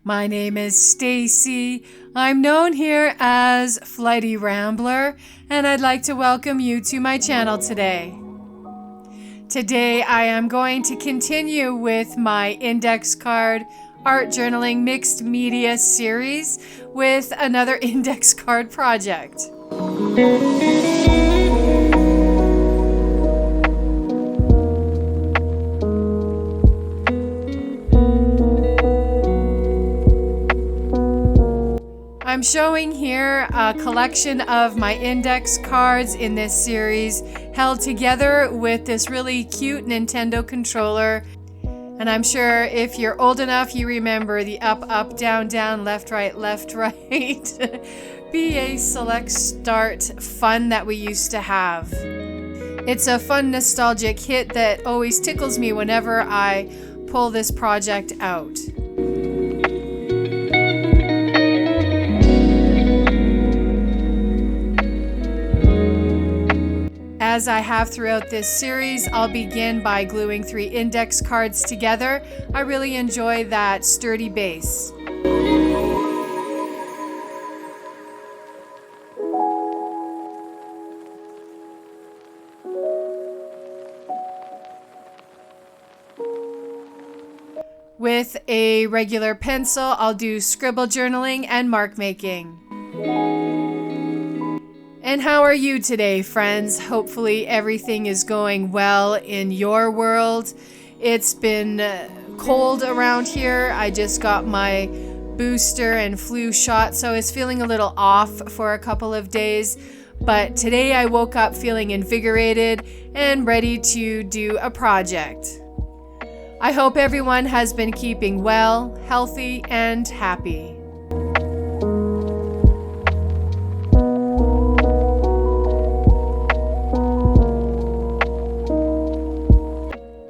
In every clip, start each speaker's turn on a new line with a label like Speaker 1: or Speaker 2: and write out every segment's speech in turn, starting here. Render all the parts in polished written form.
Speaker 1: My name is Stacy. I'm known here as Flightyrambler, and I'd like to welcome you to my channel today. Today I am going to continue with my index card art journaling mixed media series with another index card project. I'm showing here a collection of my index cards in this series held together with this really cute Nintendo controller. And I'm sure if you're old enough, you remember the up, up, down, down, left, right, BA select start fun that we used to have. It's a fun nostalgic hit that always tickles me whenever I pull this project out. As I have throughout this series, I'll begin by gluing 3 index cards together. I really enjoy that sturdy base. With a regular pencil, I'll do scribble journaling and mark making. And how are you today, friends? Hopefully everything is going well in your world. It's been cold around here. I just got my booster and flu shot, so I was feeling a little off for a couple of days. But today I woke up feeling invigorated and ready to do a project. I hope everyone has been keeping well, healthy, and happy.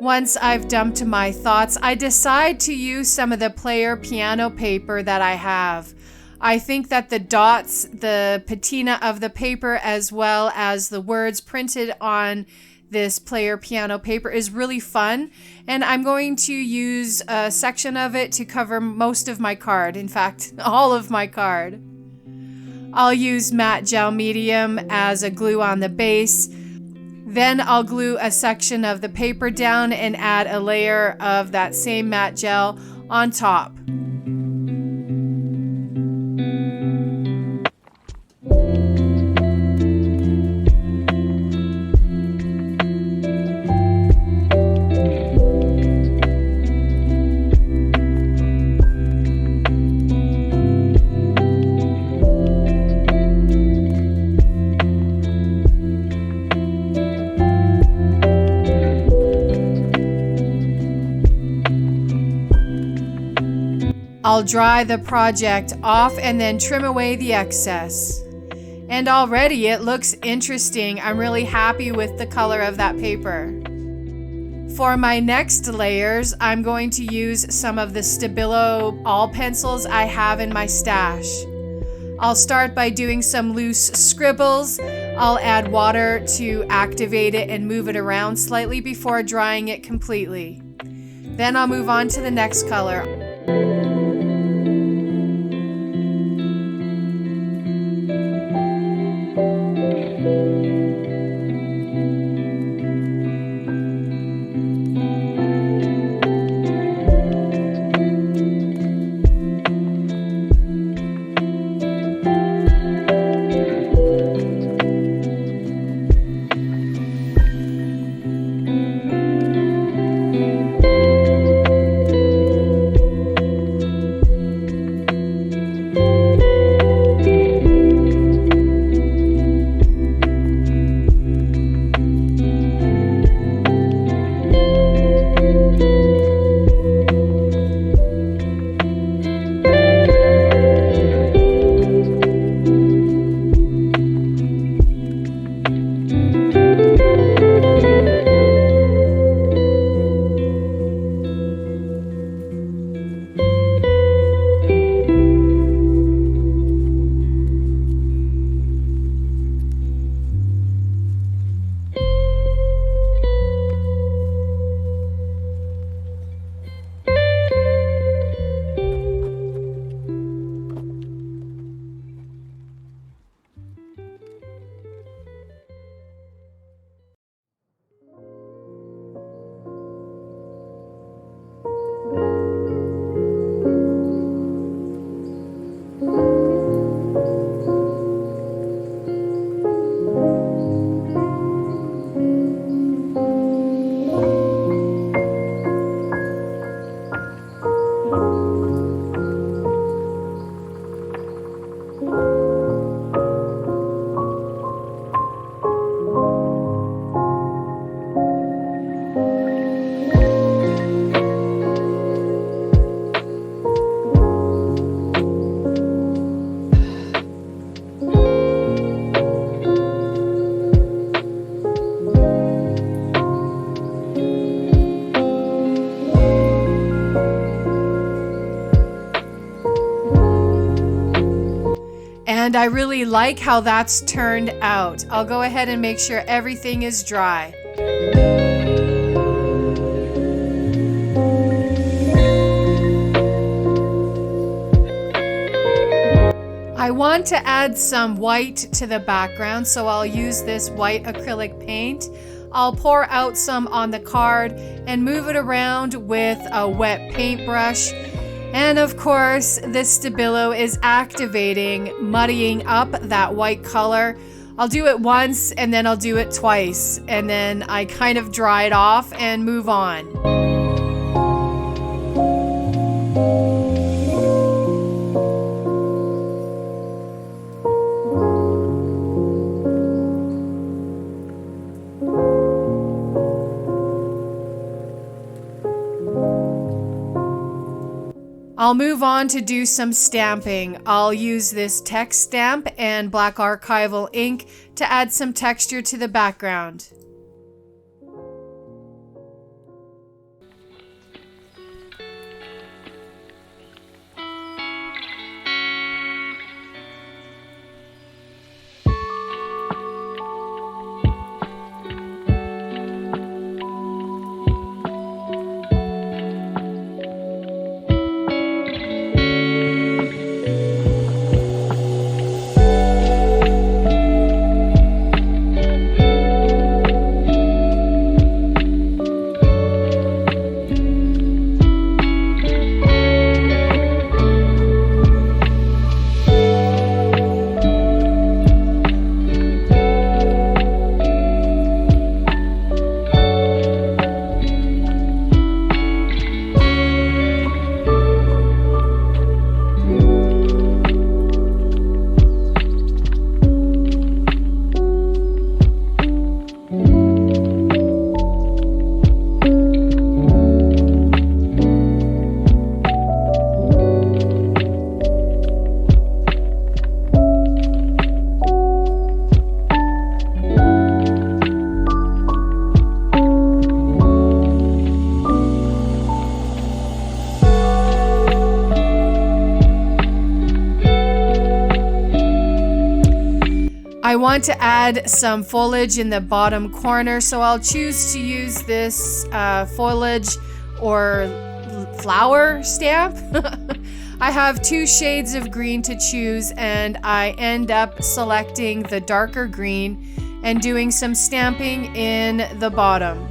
Speaker 1: Once I've dumped my thoughts, I decide to use some of the player piano paper that I have. I think that the dots, the patina of the paper, as well as the words printed on this player piano paper is really fun, and I'm going to use a section of it to cover most of my card. In fact, all of my card. I'll use matte gel medium as a glue on the base. Then I'll glue a section of the paper down and add a layer of that same matte gel on top. I'll dry the project off and then trim away the excess. And already it looks interesting. I'm really happy with the color of that paper. For my next layers, I'm going to use some of the Stabilo all pencils I have in my stash. I'll start by doing some loose scribbles. I'll add water to activate it and move it around slightly before drying it completely. Then I'll move on to the next color. I really like how that's turned out. I'll go ahead and make sure everything is dry. I want to add some white to the background, so I'll use this white acrylic paint. I'll pour out some on the card and move it around with a wet paintbrush. And of course, the Stabilo is activating, muddying up that white color. I'll do it once and then I'll do it twice, and then I kind of dry it off and move on. I'll move on to do some stamping. I'll use this text stamp and black archival ink to add some texture to the background. I want to add some foliage in the bottom corner, so I'll choose to use this foliage or flower stamp. I have 2 shades of green to choose, and I end up selecting the darker green and doing some stamping in the bottom.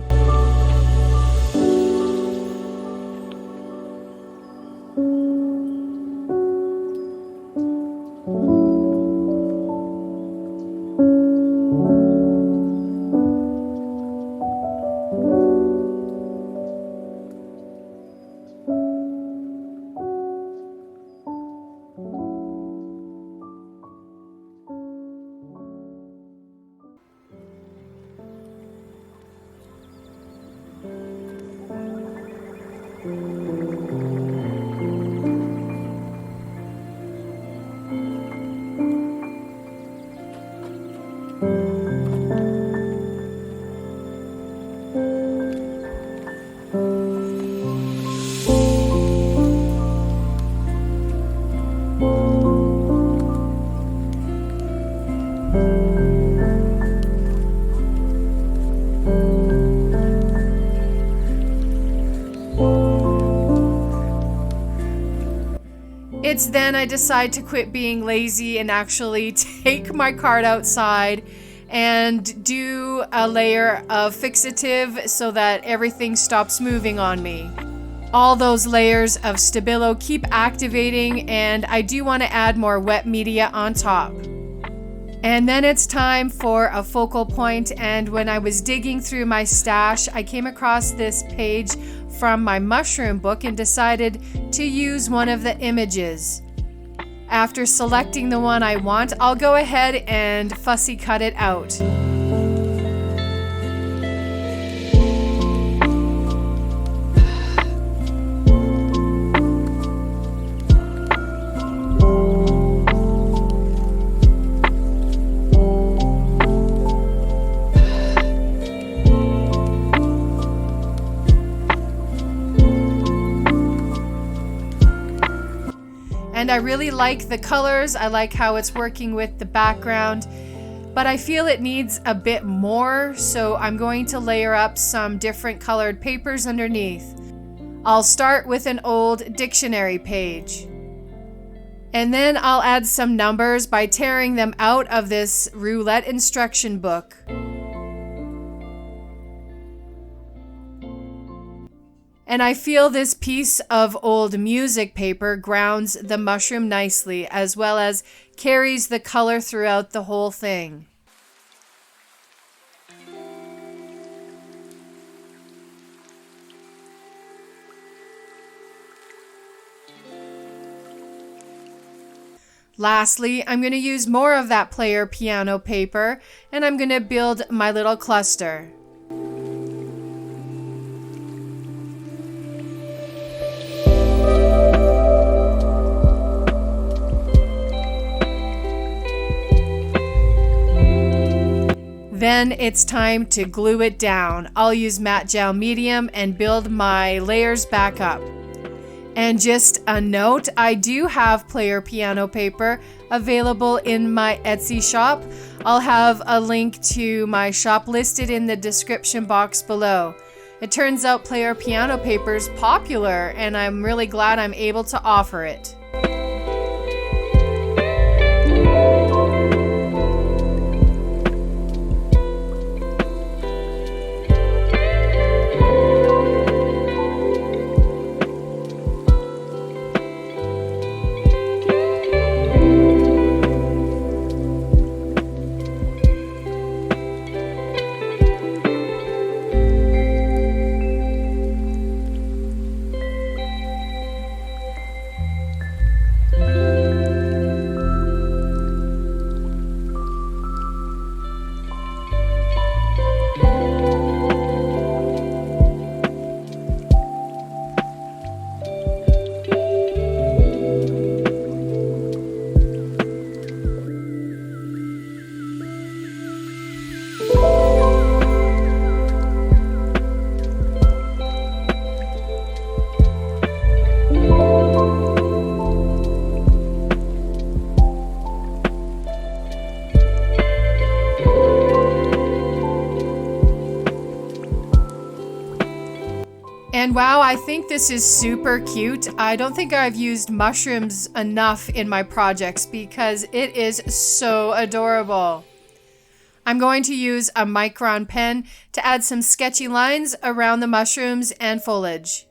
Speaker 1: It's then I decide to quit being lazy and actually take my card outside and do a layer of fixative so that everything stops moving on me. All those layers of Stabilo keep activating, and I do want to add more wet media on top. And then it's time for a focal point, and when I was digging through my stash, I came across this page from my mushroom book and decided to use one of the images. After selecting the one I want, I'll go ahead and fussy cut it out. And And I really like the colors. I like how it's working with the background, but I feel it needs a bit more, so I'm going to layer up some different colored papers underneath. I'll start with an old dictionary page. And then I'll add some numbers by tearing them out of this roulette instruction book. And I feel this piece of old music paper grounds the mushroom nicely, as well as carries the color throughout the whole thing. Lastly, I'm going to use more of that player piano paper, and I'm going to build my little cluster. Then it's time to glue it down. I'll use matte gel medium and build my layers back up. And just a note, I do have player piano paper available in my Etsy shop. I'll have a link to my shop listed in the description box below. It turns out player piano paper is popular, and I'm really glad I'm able to offer it. And wow, I think this is super cute. I don't think I've used mushrooms enough in my projects because it is so adorable. I'm going to use a micron pen to add some sketchy lines around the mushrooms and foliage.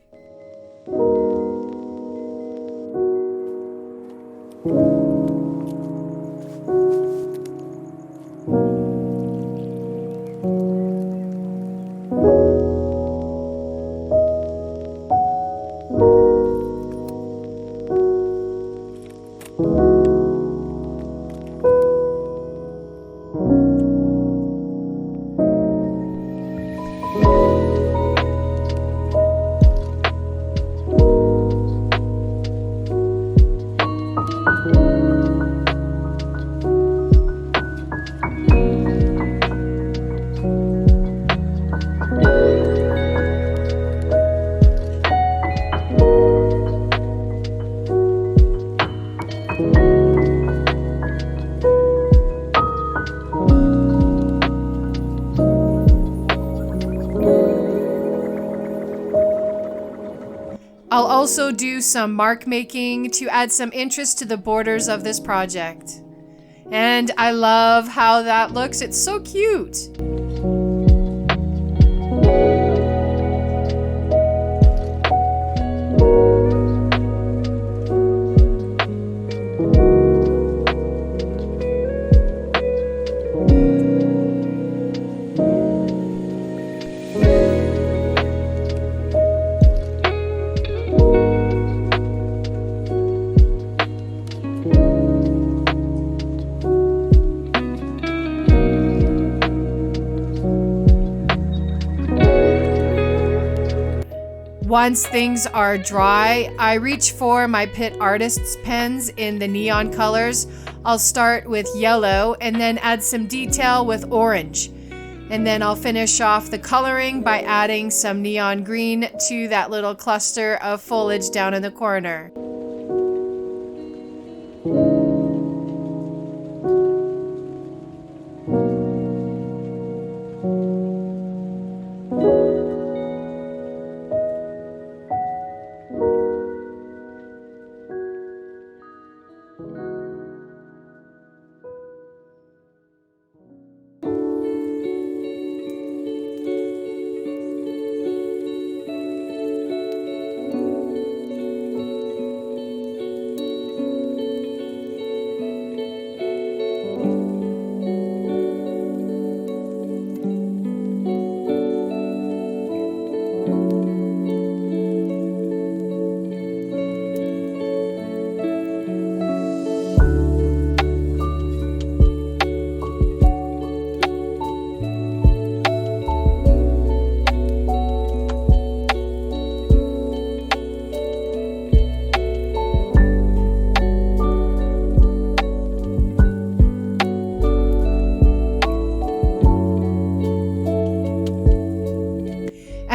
Speaker 1: I'll also do some mark making to add some interest to the borders of this project. And I love how that looks. It's so cute. Once things are dry, I reach for my Pitt Artist's pens in the neon colors. I'll start with yellow and then add some detail with orange. And then I'll finish off the coloring by adding some neon green to that little cluster of foliage down in the corner.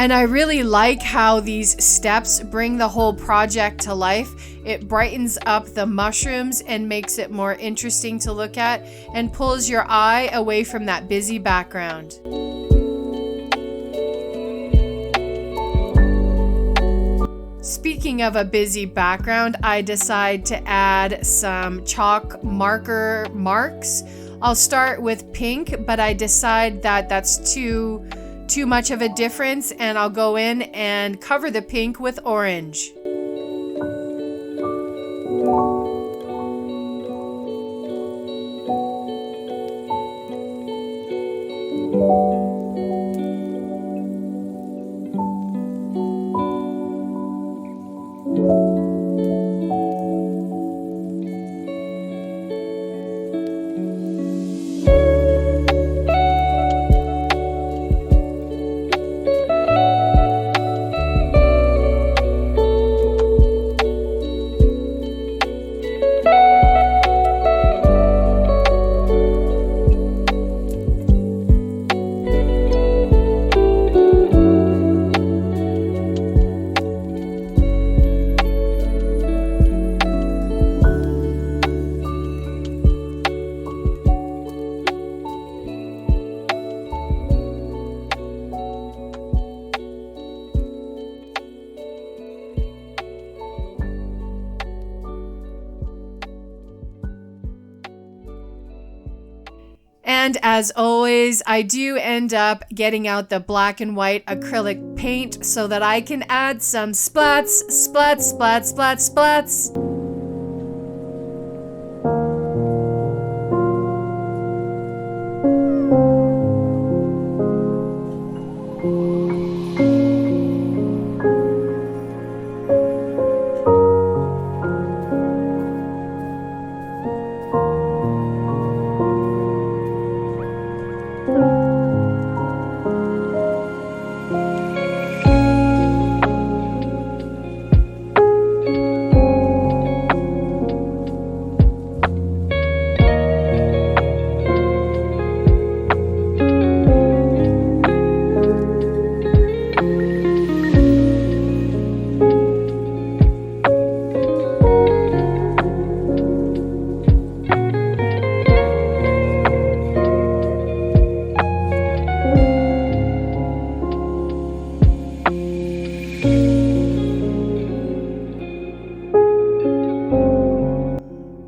Speaker 1: And I really like how these steps bring the whole project to life. It brightens up the mushrooms and makes it more interesting to look at and pulls your eye away from that busy background. Speaking of a busy background, I decide to add some chalk marker marks. I'll start with pink, but I decide that that's too much of a difference, and I'll go in and cover the pink with orange. And as always, I do end up getting out the black and white acrylic paint so that I can add some splats, splats, splats, splats, splats.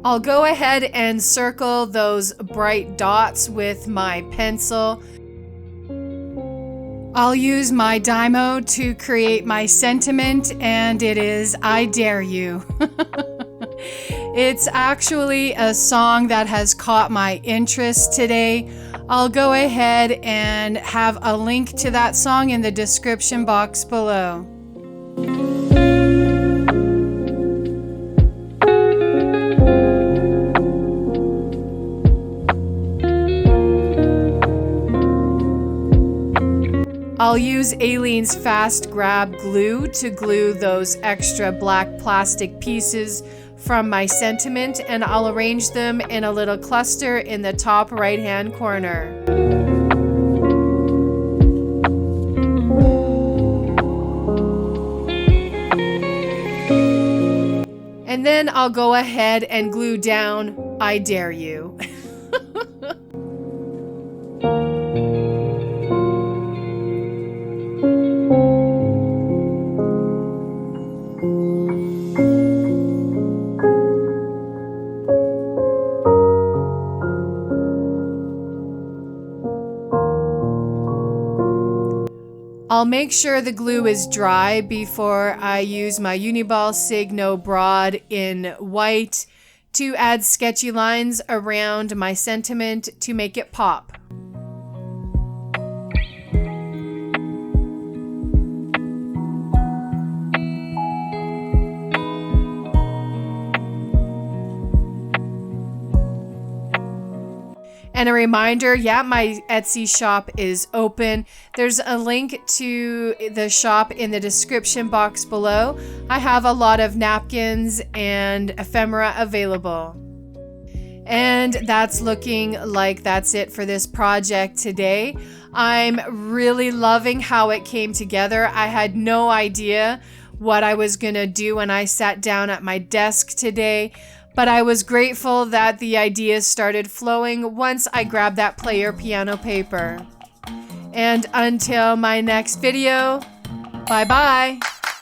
Speaker 1: I'll go ahead and circle those bright dots with my pencil. I'll use my Dymo to create my sentiment, and it is I Dare You. It's actually a song that has caught my interest today. I'll go ahead and have a link to that song in the description box below. I'll use Aleene's Fast Grab glue to glue those extra black plastic pieces from my sentiment, and I'll arrange them in a little cluster in the top right-hand corner. And then I'll go ahead and glue down I Dare You. I'll make sure the glue is dry before I use my Uniball Signo Broad in white to add sketchy lines around my sentiment to make it pop. And a reminder, my Etsy shop is open. There's a link to the shop in the description box below. I have a lot of napkins and ephemera available. And that's looking like that's it for this project today. I'm really loving how it came together. I had no idea what I was going to do when I sat down at my desk today, but I was grateful that the ideas started flowing once I grabbed that player piano paper. And until my next video, bye-bye.